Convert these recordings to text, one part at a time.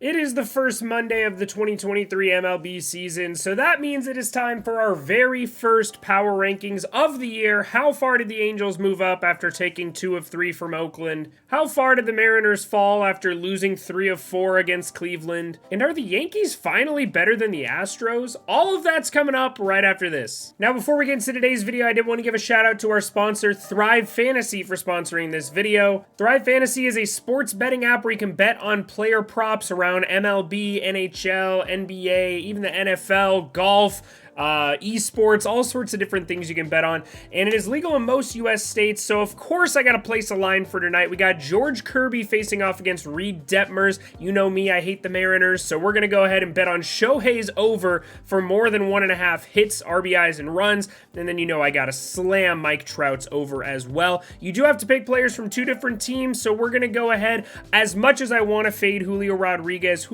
It is the first Monday of the 2023 MLB season, so that means it is time for our very first power rankings of the year. How far did the Angels move up after taking 2 of 3 from Oakland? How far did the Mariners fall after losing 3 of 4 against Cleveland? And are the Yankees finally better than the Astros? All of that's coming up right after this. Now, before we get into today's video, I did want to give a shout out to our sponsor, Thrive Fantasy, for sponsoring this video. Thrive Fantasy is a sports betting app where you can bet on player props around MLB, NHL, NBA, even the NFL, golf, esports, all sorts of different things you can bet on, and it is legal in most U.S. states, so of course I gotta place a line for tonight. We got George Kirby facing off against Reed Detmers. You know me, I hate the Mariners, so we're gonna go ahead and bet on Shohei's over for more than 1.5 hits, RBIs, and runs, and then you know I gotta slam Mike Trout's over as well. You do have to pick players from 2 different teams, so we're gonna go ahead. As much as I want to fade Julio Rodriguez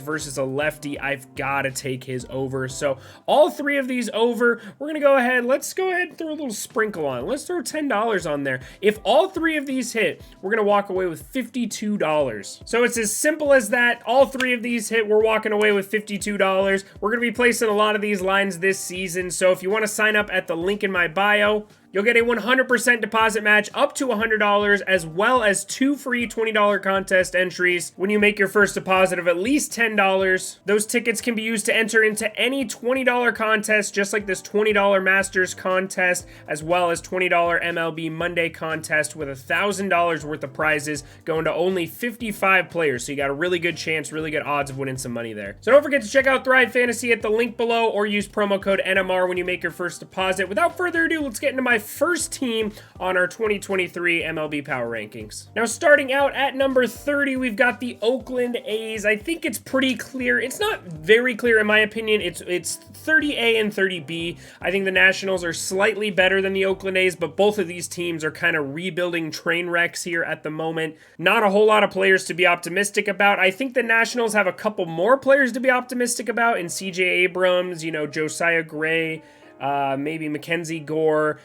versus a lefty, I've gotta take his over, so all 3 of these over. We're gonna go ahead, let's go ahead and throw a little sprinkle on. Let's throw $10 on there. If all 3 of these hit, we're gonna walk away with $52. So it's as simple as that. All 3 of these hit, we're walking away with $52. We're gonna be placing a lot of these lines this season, so if you want to sign up at the link in my bio, you'll get a 100% deposit match up to $100, as well as 2 free $20 contest entries when you make your first deposit of at least $10. Those tickets can be used to enter into any $20 contest, just like this $20 Masters contest, as well as $20 MLB Monday contest with $1,000 worth of prizes going to only 55 players. So you got a really good chance, really good odds of winning some money there. So don't forget to check out Thrive Fantasy at the link below, or use promo code NMR when you make your first deposit. Without further ado, let's get into my first team on our 2023 MLB Power Rankings. Now, starting out at number 30, we've got the Oakland A's. I think it's pretty clear. It's not very clear in my opinion. It's 30A and 30B. I think the Nationals are slightly better than the Oakland A's, but both of these teams are kind of rebuilding train wrecks here at the moment. Not a whole lot of players to be optimistic about. I think the Nationals have a couple more players to be optimistic about in CJ Abrams, you know, Josiah Gray, maybe Mackenzie Gore,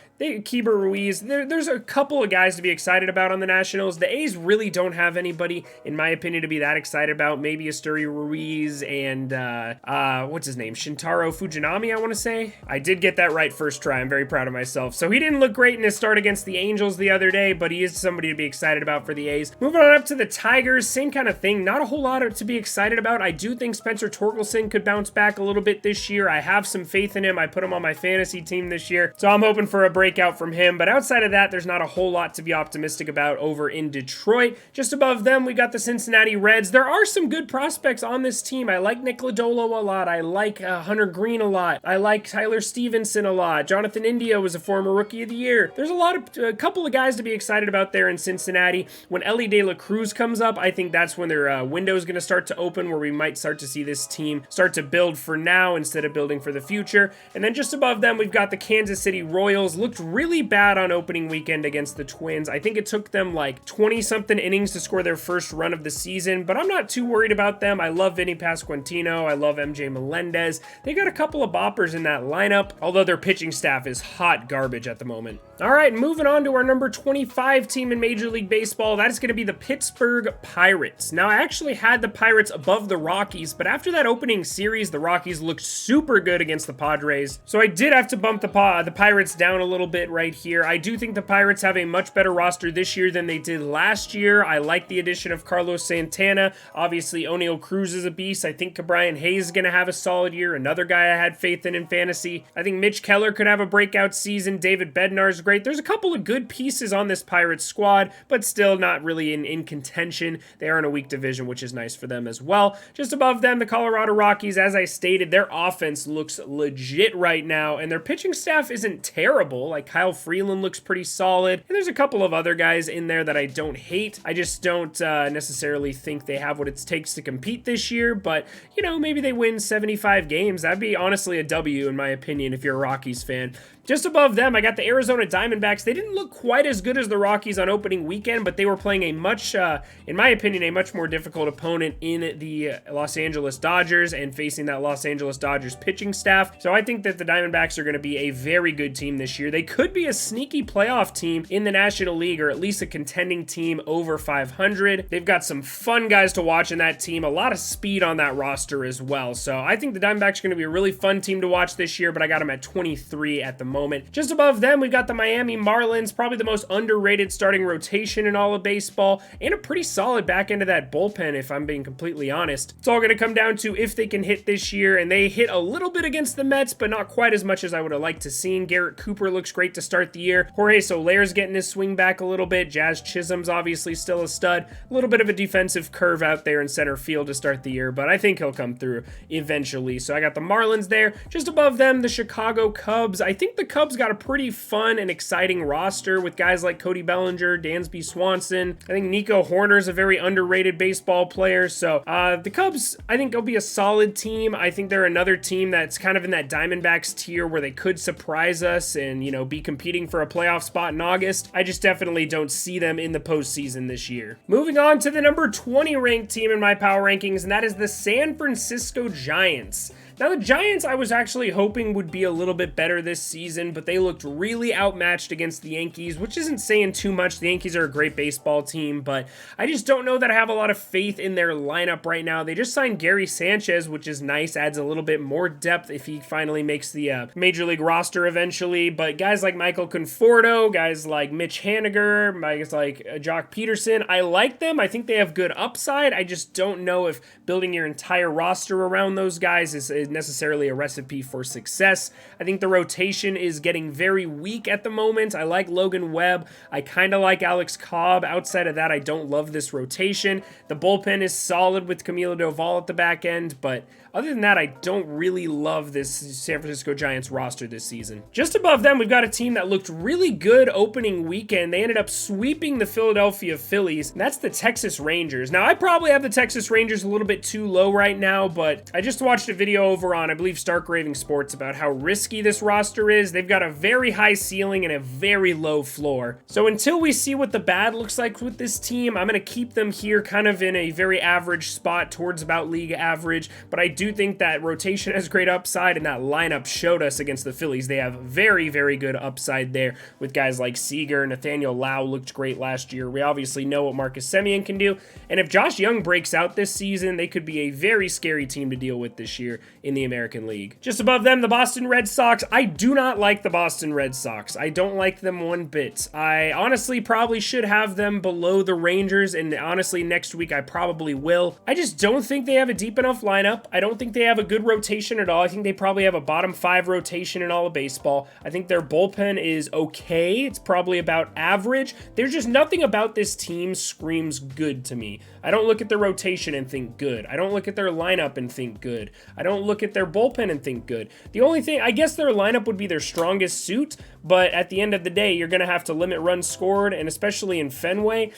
Keeper Ruiz. There's a couple of guys to be excited about on the Nationals. The A's really don't have anybody, in my opinion, to be that excited about. Maybe Asturi Ruiz and, what's his name? Shintaro Fujinami, I want to say. I did get that right first try. I'm very proud of myself. So he didn't look great in his start against the Angels the other day, but he is somebody to be excited about for the A's. Moving on up to the Tigers, same kind of thing. Not a whole lot to be excited about. I do think Spencer Torkelson could bounce back a little bit this year. I have some faith in him. I put him on my fantasy team this year, so I'm hoping for a breakout from him. But outside of that, there's not a whole lot to be optimistic about over in Detroit. Just above them, we got the Cincinnati Reds. There are some good prospects on this team. I like Nick Lodolo a lot. I like Hunter Green a lot. I like Tyler Stevenson a lot. Jonathan India was a former Rookie of the Year. There's a couple of guys to be excited about there in Cincinnati. When Ellie De La Cruz comes up, I think that's when their window is going to start to open, where we might start to see this team start to build for now instead of building for the future. And then just above them, we've got the Kansas City Royals. Looked really bad on opening weekend against the Twins. I think it took them like 20-something innings to score their first run of the season, but I'm not too worried about them. I love Vinny Pasquantino. I love MJ Melendez. They got a couple of boppers in that lineup, although their pitching staff is hot garbage at the moment. All right, moving on to our number 25 team in Major League Baseball. That is going to be the Pittsburgh Pirates. Now, I actually had the Pirates above the Rockies, but after that opening series, the Rockies looked super good against the Padres, so I did have to bump the Pirates down a little bit right here. I do think the Pirates have a much better roster this year than they did last year. I like the addition of Carlos Santana. Obviously, O'Neal Cruz is a beast. I think Brian Hayes is going to have a solid year. Another guy I had faith in fantasy. I think Mitch Keller could have a breakout season. David Bednar is great. There's a couple of good pieces on this Pirates squad, but still not really in contention. They are in a weak division, which is nice for them as well. Just above them, the Colorado Rockies. As I stated, their offense looks legit right now, and their pitching staff isn't terrible. Like Kyle Freeland looks pretty solid, and there's a couple of other guys in there that I don't hate. I just don't necessarily think they have what it takes to compete this year, but, you know, maybe they win 75 games. That'd be honestly a W in my opinion if you're a Rockies fan. Just above them, I got the Arizona Diamondbacks, they didn't look quite as good as the Rockies on opening weekend, but they were playing a much, in my opinion, a much more difficult opponent in the Los Angeles Dodgers and facing that Los Angeles Dodgers pitching staff. So I think that the Diamondbacks are going to be a very good team this year. They could be a sneaky playoff team in the National League, or at least a contending team over 500. They've got some fun guys to watch in that team, a lot of speed on that roster as well. So I think the Diamondbacks are going to be a really fun team to watch this year, but I got them at 23 at the moment. Just above them, we've got the Miami Marlins, probably the most underrated starting rotation in all of baseball, and a pretty solid back end of that bullpen, if I'm being completely honest. It's all going to come down to if they can hit this year, and they hit a little bit against the Mets, but not quite as much as I would have liked to see. Garrett Cooper looks great to start the year. Jorge Soler's getting his swing back a little bit. Jazz Chisholm's obviously still a stud. A little bit of a defensive curve out there in center field to start the year, but I think he'll come through eventually. So I got the Marlins there. Just above them, the Chicago Cubs. I think the Cubs got a pretty fun and exciting roster with guys like Cody Bellinger, Dansby Swanson. I think Nico Horner's a very underrated baseball player. So the Cubs, I think, will be a solid team. I think they're another team that's kind of in that Diamondbacks tier where they could surprise us and, you know, be competing for a playoff spot in August. I just definitely don't see them in the postseason this year. Moving on to the number 20 ranked team in my power rankings, and that is the San Francisco Giants. Now, the Giants, I was actually hoping would be a little bit better this season, but they looked really outmatched against the Yankees, which isn't saying too much. The Yankees are a great baseball team, but I just don't know that I have a lot of faith in their lineup right now. They just signed Gary Sanchez, which is nice, adds a little bit more depth if he finally makes the Major League roster eventually, but guys like Michael Conforto, guys like Mitch Haniger, guys like Jock Peterson, I like them. I think they have good upside. I just don't know if building your entire roster around those guys is necessarily a recipe for success. I think the rotation is getting very weak at the moment. I like Logan Webb. I kind of like Alex Cobb. Outside of that, I don't love this rotation. The bullpen is solid with Camilo Doval at the back end, but other than that, I don't really love this San Francisco Giants roster this season. Just above them, we've got a team that looked really good opening weekend. They ended up sweeping the Philadelphia Phillies, and that's the Texas Rangers. Now, I probably have the Texas Rangers a little bit too low right now, but I just watched a video over on, I believe, Stark Raving Sports about how risky this roster is. They've got a very high ceiling and a very low floor. So until we see what the bad looks like with this team, I'm going to keep them here kind of in a very average spot towards about league average, but I do think that rotation has great upside, and that lineup showed us against the Phillies. They have very, very good upside there with guys like Seager. Nathaniel Lau looked great last year. We obviously know what Marcus Semien can do, and if Josh Young breaks out this season, they could be a very scary team to deal with this year in the American League. Just above them, the Boston Red Sox. I do not like the Boston Red Sox. I don't like them one bit. I honestly probably should have them below the Rangers, and honestly, next week I probably will. I just don't think they have a deep enough lineup. I don't think they have a good rotation at all. I think they probably have a bottom 5 rotation in all of baseball. I think their bullpen is okay. It's probably about average. There's just nothing about this team screams good to me. I don't look at their rotation and think good. I don't look at their lineup and think good. I don't look at their bullpen and think good. The only thing, I guess their lineup would be their strongest suit, but at the end of the day, you're going to have to limit runs scored, and especially in Fenway,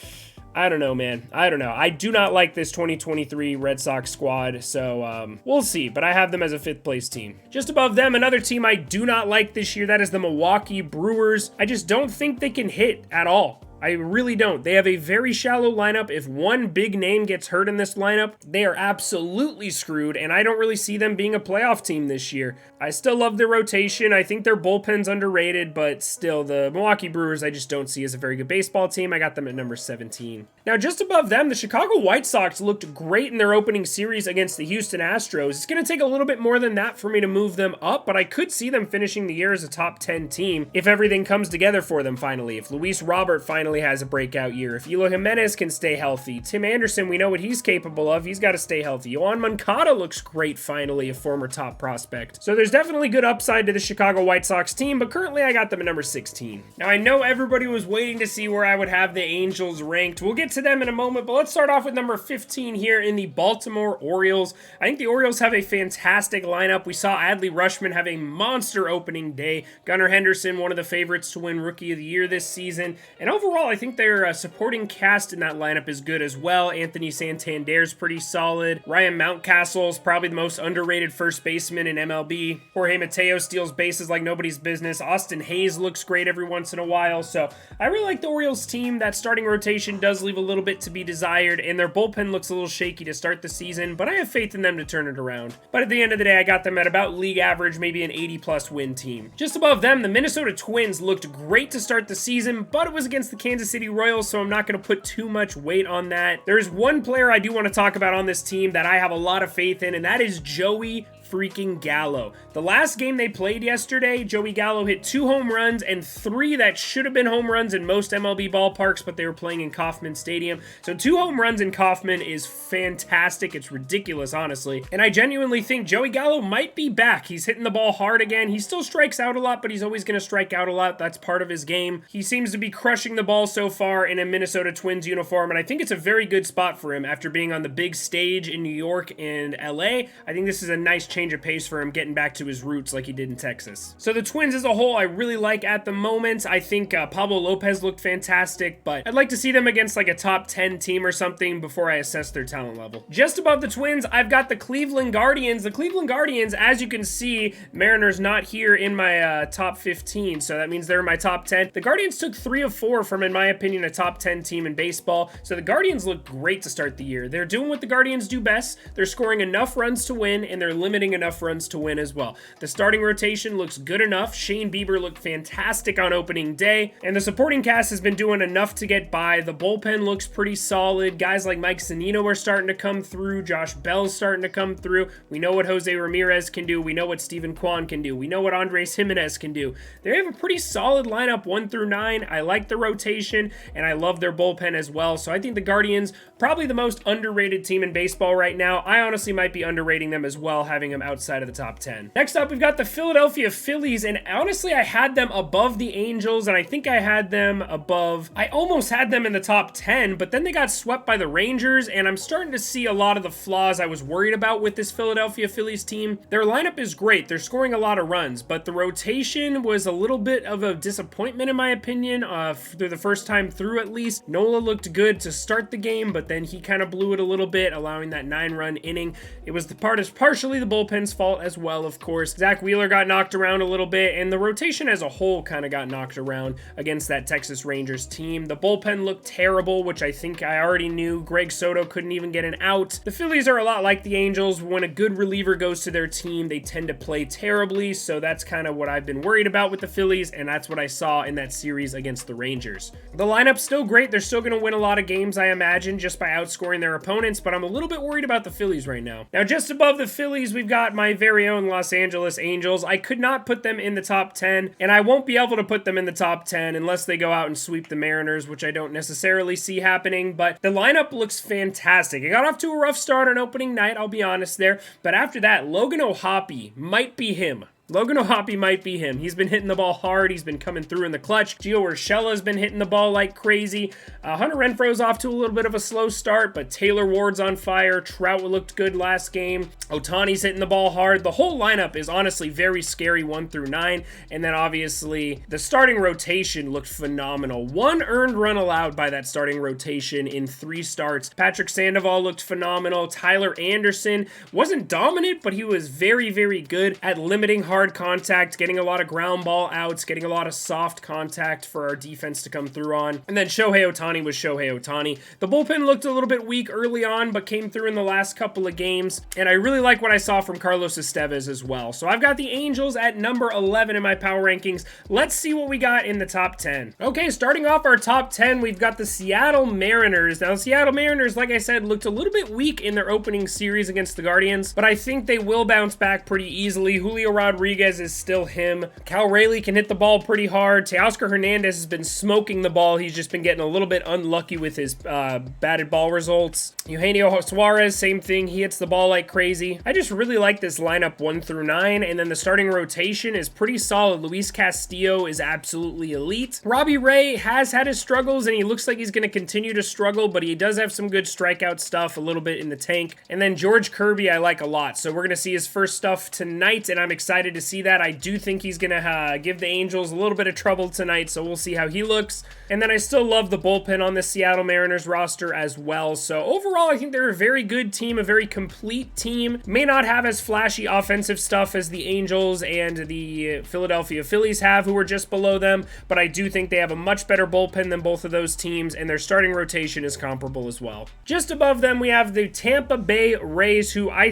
I don't know, man. I don't know. I do not like this 2023 Red Sox squad, so we'll see, but I have them as a 5th place team. Just above them, another team I do not like this year, that is the Milwaukee Brewers. I just don't think they can hit at all. I really don't. They have a very shallow lineup. If one big name gets hurt in this lineup, they are absolutely screwed, and I don't really see them being a playoff team this year. I still love their rotation. I think their bullpen's underrated, but still, the Milwaukee Brewers I just don't see as a very good baseball team. I got them at number 17. Now, just above them, the Chicago White Sox looked great in their opening series against the Houston Astros. It's going to take a little bit more than that for me to move them up, but I could see them finishing the year as a top 10 team if everything comes together for them finally. If Luis Robert finally has a breakout year. If Eloy Jimenez can stay healthy. Tim Anderson, we know what he's capable of. He's got to stay healthy. Yoan Moncada looks great finally, a former top prospect. So there's definitely good upside to the Chicago White Sox team, but currently I got them at number 16. Now I know everybody was waiting to see where I would have the Angels ranked. We'll get get to them in a moment, but let's start off with number 15 here in the Baltimore Orioles. I think the Orioles have a fantastic lineup. We saw Adley Rutschman have a monster opening day. Gunnar Henderson, one of the favorites to win Rookie of the Year this season. And overall, I think their supporting cast in that lineup is good as well. Anthony Santander's pretty solid. Ryan Mountcastle's probably the most underrated first baseman in MLB. Jorge Mateo steals bases like nobody's business. Austin Hayes looks great every once in a while. So I really like the Orioles team. That starting rotation does leave a little bit to be desired, and their bullpen looks a little shaky to start the season, but I have faith in them to turn it around. But at the end of the day, I got them at about league average, maybe an 80-plus win team. Just above them, the Minnesota Twins looked great to start the season, but it was against the Kansas City Royals, so I'm not going to put too much weight on that. There's one player I do want to talk about on this team that I have a lot of faith in, and that is Joey freaking Gallo. The last game they played yesterday, Joey Gallo hit 2 home runs and 3 that should have been home runs in most MLB ballparks, but they were playing in Kauffman Stadium. So 2 home runs in Kauffman is fantastic. It's ridiculous, honestly. And I genuinely think Joey Gallo might be back. He's hitting the ball hard again. He still strikes out a lot, but he's always going to strike out a lot. That's part of his game. He seems to be crushing the ball so far in a Minnesota Twins uniform, and I think it's a very good spot for him after being on the big stage in New York and LA. I think this is a nice change of pace for him, getting back to his roots like he did in Texas. So the Twins as a whole, I really like at the moment. I think Pablo Lopez looked fantastic, but I'd like to see them against like a top 10 team or something before I assess their talent level. Just above the Twins, I've got the Cleveland Guardians. The Cleveland Guardians, as you can see, Mariners not here in my top 15, so that means they're in my top 10. The Guardians took 3 of 4 from, in my opinion, a top 10 team in baseball, so the Guardians look great to start the year. They're doing what the Guardians do best. They're scoring enough runs to win, and they're limiting enough runs to win as well. The starting rotation looks good enough. Shane Bieber looked fantastic on opening day, and the supporting cast has been doing enough to get by. The bullpen looks pretty solid. Guys like Mike Zunino are starting to come through. Josh Bell's starting to come through. We know what Jose Ramirez can do. We know what Steven Kwan can do. We know what Andres Jimenez can do. They have a pretty solid lineup 1 through 9. I like the rotation, and I love their bullpen as well. So I think the Guardians, probably the most underrated team in baseball right now. I honestly might be underrating them as well, having them outside of the top 10. Next up, we've got the Philadelphia Phillies, and honestly, I had them above the Angels, and I think I had them above, I almost had them in the top 10, but then they got swept by the Rangers, and I'm starting to see a lot of the flaws I was worried about with this Philadelphia Phillies team. Their lineup is great. They're scoring a lot of runs, but the rotation was a little bit of a disappointment in my opinion, through the first time through at least. Nola looked good to start the game, but then he kind of blew it a little bit, allowing that 9-run inning. It was partially the bullpen's fault as well, of course. Zach Wheeler got knocked around a little bit, and the rotation as a whole kind of got knocked around against that Texas Rangers team. The bullpen looked terrible, which I think I already knew. Greg Soto couldn't even get an out. The Phillies are a lot like the Angels. When a good reliever goes to their team, they tend to play terribly, so that's kind of what I've been worried about with the Phillies, and that's what I saw in that series against the Rangers. The lineup's still great. They're still going to win a lot of games, I imagine, just by outscoring their opponents, but I'm a little bit worried about the Phillies right now. Now, just above the Phillies, we've got my very own Los Angeles Angels. I could not put them in the top 10, and I won't be able to put them in the top 10 unless they go out and sweep the Mariners, which I don't necessarily see happening, but the lineup looks fantastic. It got off to a rough start on opening night, I'll be honest there, but after that, Logan O'Hoppe might be him. Logan O'Hoppe might be him. He's been hitting the ball hard. He's been coming through in the clutch. Gio Urshela's been hitting the ball like crazy. Hunter Renfroe's off to a little bit of a slow start, but Taylor Ward's on fire. Trout looked good last game. Ohtani's hitting the ball hard. The whole lineup is honestly very scary 1 through 9. And then obviously the starting rotation looked phenomenal. 1 earned run allowed by that starting rotation in 3 starts. Patrick Sandoval looked phenomenal. Tyler Anderson wasn't dominant, but he was very, very good at limiting hard contact, getting a lot of ground ball outs, getting a lot of soft contact for our defense to come through on. And then Shohei Ohtani was Shohei Ohtani. The bullpen looked a little bit weak early on, but came through in the last couple of games. And I really like what I saw from Carlos Estevez as well. So I've got the Angels at number 11 in my power rankings. Let's see what we got in the top 10. Okay, starting off our top 10, we've got the Seattle Mariners. Now, the Seattle Mariners, like I said, looked a little bit weak in their opening series against the Guardians, but I think they will bounce back pretty easily. Julio Rodriguez Rodriguez is still him. Cal Raleigh can hit the ball pretty hard. Teoscar Hernandez has been smoking the ball. He's just been getting a little bit unlucky with his batted ball results. Eugenio Suarez, same thing. He hits the ball like crazy. I just really like this lineup 1 through 9, and then the starting rotation is pretty solid. Luis Castillo is absolutely elite. Robbie Ray has had his struggles, and he looks like he's going to continue to struggle, but he does have some good strikeout stuff, a little bit in the tank. And then George Kirby I like a lot, so we're going to see his first stuff tonight, and I'm excited to see that. I do think he's going to give the Angels a little bit of trouble tonight, so we'll see how he looks. And then I still love the bullpen on the Seattle Mariners roster as well. So overall, I think they're a very good team, a very complete team. May not have as flashy offensive stuff as the Angels and the Philadelphia Phillies have, who are just below them, but I do think they have a much better bullpen than both of those teams, and their starting rotation is comparable as well. Just above them, we have the Tampa Bay Rays, who I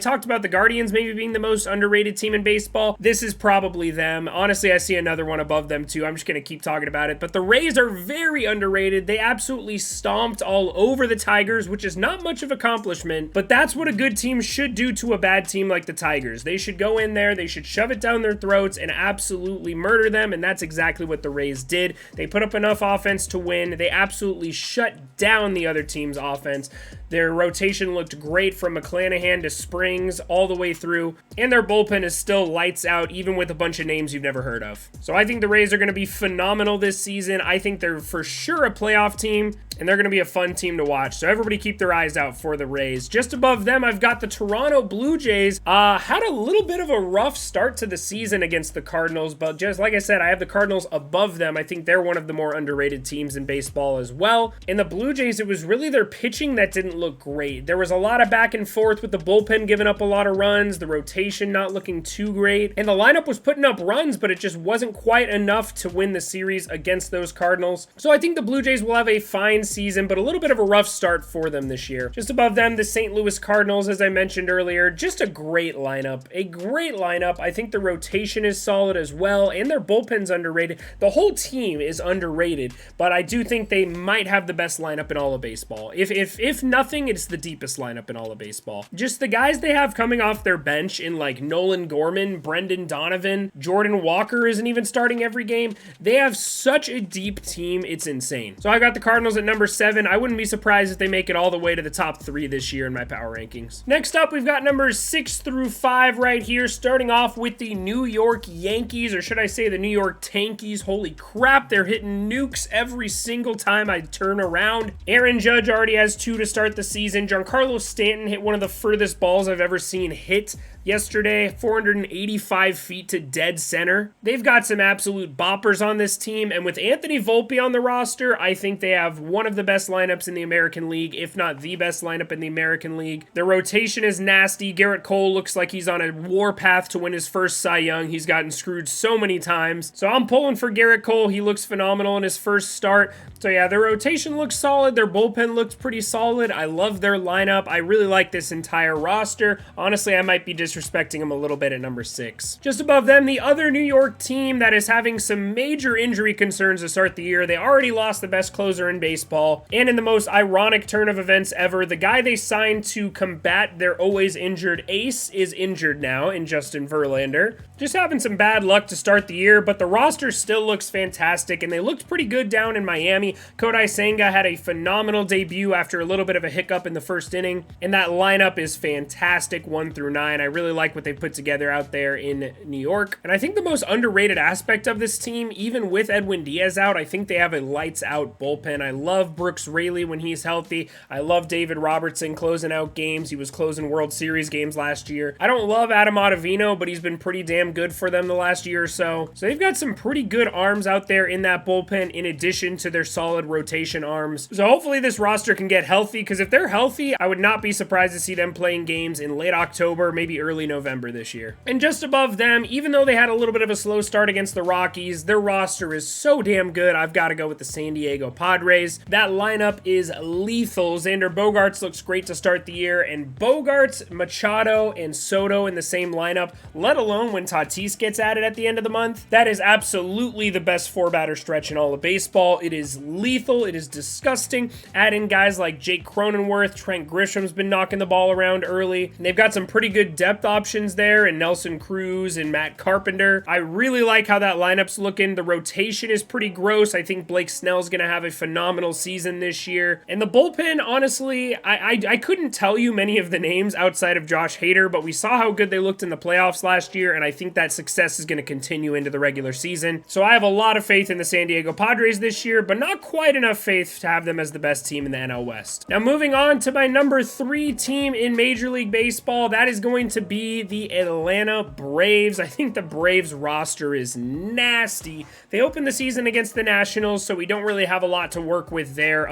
talked about the Guardians maybe being the most underrated team in baseball. This is probably them. Honestly, I see another one above them too. I'm just going to keep talking about it, but the Rays are very underrated. They absolutely stomped all over the Tigers, which is not much of an accomplishment, but that's what a good team should do to a bad team like the Tigers. They should go in there, they should shove it down their throats and absolutely murder them, and that's exactly what the Rays did. They put up enough offense to win. They absolutely shut down the other team's offense. Their rotation looked great from McClanahan to Springs all the way through, and their bullpen is still lights out, even with a bunch of names you've never heard of. So I think the Rays are going to be phenomenal this season. I think they're for sure a playoff team, and they're going to be a fun team to watch. So everybody keep their eyes out for the Rays. Just above them, I've got the Toronto Blue Jays. Had a little bit of a rough start to the season against the Cardinals, but just like I said, I have the Cardinals above them. I think they're one of the more underrated teams in baseball as well. In the Blue Jays, it was really their pitching that didn't look great. There was a lot of back and forth with the bullpen giving up a lot of runs, the rotation not looking too great, and the lineup was putting up runs, but it just wasn't quite enough to win the series against those Cardinals. So I think the Blue Jays will have a fine season, but a little bit of a rough start for them this year. Just above them, the St. Louis Cardinals, as I mentioned earlier, just a great lineup. A great lineup. I think the rotation is solid as well, and their bullpen's underrated. The whole team is underrated, but I do think they might have the best lineup in all of baseball. If nothing, it's the deepest lineup in all of baseball. Just the guys they have coming off their bench in like Nolan Gorman, Brendan Donovan, Jordan Walker isn't even starting every game. They have such a deep team, it's insane. So I got the Cardinals at number 7. I wouldn't be surprised if they make it all the way to the top 3 this year in my power rankings. Next up, we've got numbers 6 through 5 right here, starting off with the New York Yankees, or should I say the New York Tankies. Holy crap, they're hitting nukes every single time I turn around. Aaron Judge already has 2 to start the season. Giancarlo Stanton hit one of the furthest balls I've ever seen hit yesterday, 485 feet to dead center. They've got some absolute boppers on this team, and with Anthony Volpe on the roster, I think they have one of the best lineups in the American League, if not the best lineup in the American League. Their rotation is nasty. Garrett Cole looks like he's on a warpath to win his first Cy Young. He's gotten screwed so many times. So I'm pulling for Garrett Cole. He looks phenomenal in his first start. So yeah, their rotation looks solid. Their bullpen looks pretty solid. I love their lineup. I really like this entire roster. Honestly, I might be disrespecting them a little bit at number 6. Just above them, the other New York team that is having some major injury concerns to start the year. They already lost the best closer in baseball, and in the most ironic turn of events ever, the guy they signed to combat their always injured ace is injured now in Justin Verlander. Just having some bad luck to start the year, but the roster still looks fantastic, and they looked pretty good down in Miami. Kodai Senga had a phenomenal debut after a little bit of a hiccup in the first inning, and that lineup is fantastic 1 through 9. I really like what they put together out there in New York, and I think the most underrated aspect of this team, even with Edwin Diaz out, I think they have a lights out bullpen. I love Brooks Raley when he's healthy. I love David Robertson closing out games. He was closing World Series games last year. I don't love Adam Ottavino, but he's been pretty damn good for them the last year or so. So they've got some pretty good arms out there in that bullpen in addition to their solid rotation arms. So hopefully this roster can get healthy, because if they're healthy, I would not be surprised to see them playing games in late October, maybe early November this year. And just above them, even though they had a little bit of a slow start against the Rockies, their roster is so damn good. I've got to go with the San Diego Padres. That lineup is lethal. Xander Bogaerts looks great to start the year, and Bogaerts, Machado, and Soto in the same lineup, let alone when Tatis gets added at the end of the month, that is absolutely the best four-batter stretch in all of baseball. It is lethal. It is disgusting. Add in guys like Jake Cronenworth, Trent Grisham's been knocking the ball around early. And they've got some pretty good depth options there, and Nelson Cruz and Matt Carpenter. I really like how that lineup's looking. The rotation is pretty gross. I think Blake Snell's going to have a phenomenal season this year. And the bullpen, honestly, I couldn't tell you many of the names outside of Josh Hader, but we saw how good they looked in the playoffs last year, and I think that success is going to continue into the regular season. So I have a lot of faith in the San Diego Padres this year, but not quite enough faith to have them as the best team in the NL West. Now moving on to my number 3 team in Major League Baseball, that is going to be the Atlanta Braves. I think the Braves roster is nasty. They opened the season against the Nationals, so we don't really have a lot to work with there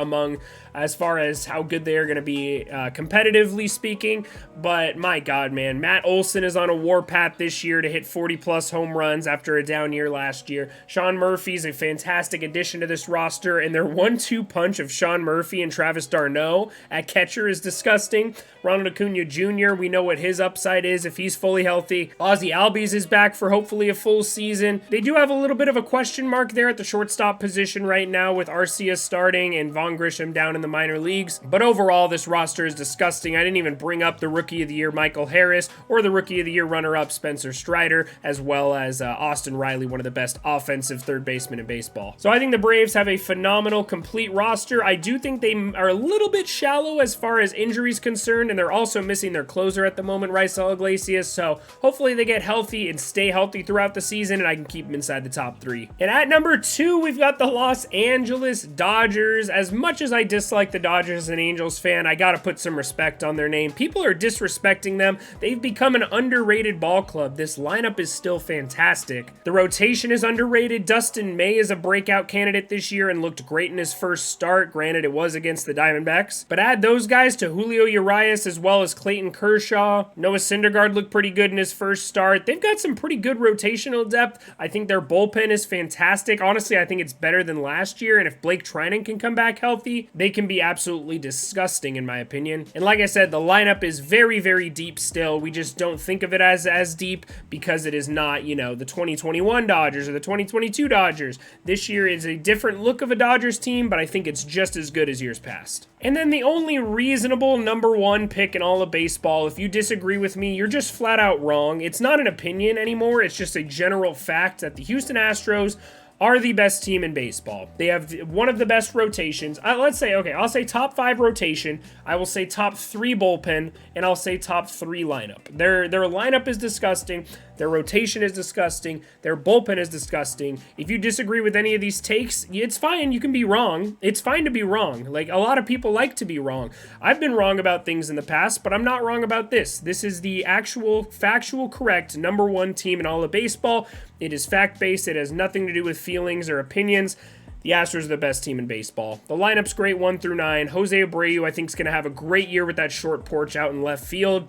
as far as how good they are going to be competitively speaking. But my God, man, Matt Olson is on a warpath this year to hit 40-plus home runs after a down year last year. Sean Murphy's a fantastic addition to this roster, and their 1-2 punch of Sean Murphy and Travis d'Arnaud at catcher is disgusting. Ronald Acuna Jr., we know what his upside is if he's fully healthy. Ozzie Albies is back for hopefully a full season. They do have a little bit of a question mark there at the shortstop position right now with Arcia starting and Vaughn Grisham down in the minor leagues. But overall, this roster is disgusting. I didn't even bring up the Rookie of the Year Michael Harris or the Rookie of the Year runner-up Spencer Strider, as well as Austin Riley, one of the best offensive third basemen in baseball. So I think the Braves have a phenomenal, complete roster. I do think they are a little bit shallow as far as injuries concerned, and they're also missing their closer at the moment, Raisel Iglesias. So hopefully they get healthy and stay healthy throughout the season, and I can keep them inside the top 3. And at number 2, we've got the Los Angeles Dodgers. As much as I dislike the Dodgers as an Angels fan, I gotta put some respect on their name. People are disrespecting them. They've become an underrated ball club. This lineup is still fantastic. The rotation is underrated. Dustin May is a breakout candidate this year and looked great in his first start. Granted, it was against the Diamondbacks. But add those guys to Julio Urias as well as Clayton Kershaw. Noah Syndergaard looked pretty good in his first start. They've got some pretty good rotational depth. I think their bullpen is fantastic. Honestly, I think it's better than last year, and if Blake Treinen can come back healthy, they can be absolutely disgusting in my opinion. And like I said, the lineup is very, very deep still. We just don't think of it as deep because it is not, you know, the 2021 Dodgers or the 2022 Dodgers. This year is a different look of a Dodgers team, but I think it's just as good as years past. And then the only reasonable number 1 pick in all of baseball, if you disagree with me, you're just flat out wrong. It's not an opinion anymore. It's just a general fact that the Houston Astros are the best team in baseball. They have one of the best rotations. Let's say, okay, I'll say top 5 rotation. I will say top 3 bullpen, and I'll say top 3 lineup. Their lineup is disgusting. Their rotation is disgusting. Their bullpen is disgusting. If you disagree with any of these takes, it's fine. You can be wrong. It's fine to be wrong. Like, a lot of people like to be wrong. I've been wrong about things in the past, but I'm not wrong about this. This is the actual, factual, correct number 1 team in all of baseball. It is fact-based. It has nothing to do with feelings or opinions. The Astros are the best team in baseball. The lineup's great 1 through 9. Jose Abreu, I think, is going to have a great year with that short porch out in left field.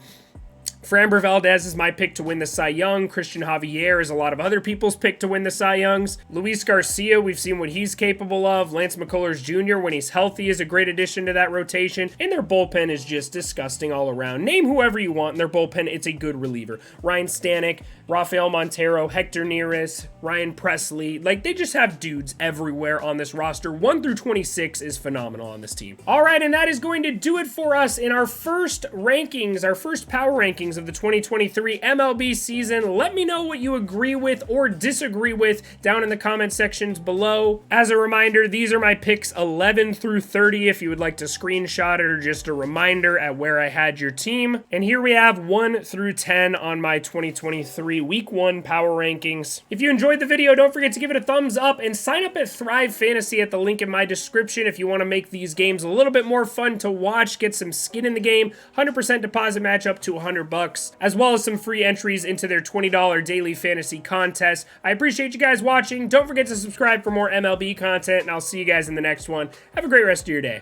Framber Valdez is my pick to win the Cy Young. Christian Javier is a lot of other people's pick to win the Cy Youngs. Luis Garcia, we've seen what he's capable of. Lance McCullers Jr., when he's healthy, is a great addition to that rotation. And their bullpen is just disgusting all around. Name whoever you want in their bullpen, it's a good reliever. Ryan Stanek, Rafael Montero, Hector Neris, Ryan Presley. Like, they just have dudes everywhere on this roster. 1 through 26 is phenomenal on this team. All right, and that is going to do it for us in our first rankings, our first power rankings of the 2023 MLB season. Let me know what you agree with or disagree with down in the comment sections below. As a reminder, these are my picks 11 through 30 if you would like to screenshot it, or just a reminder at where I had your team. And here we have 1 through 10 on my 2023 Week 1 power rankings. If you enjoyed the video, don't forget to give it a thumbs up and sign up at Thrive Fantasy at the link in my description if you want to make these games a little bit more fun to watch, get some skin in the game, 100% deposit match up to $100. as well as some free entries into their $20 daily fantasy contest. I appreciate you guys watching. Don't forget to subscribe for more MLB content, and I'll see you guys in the next one. Have a great rest of your day.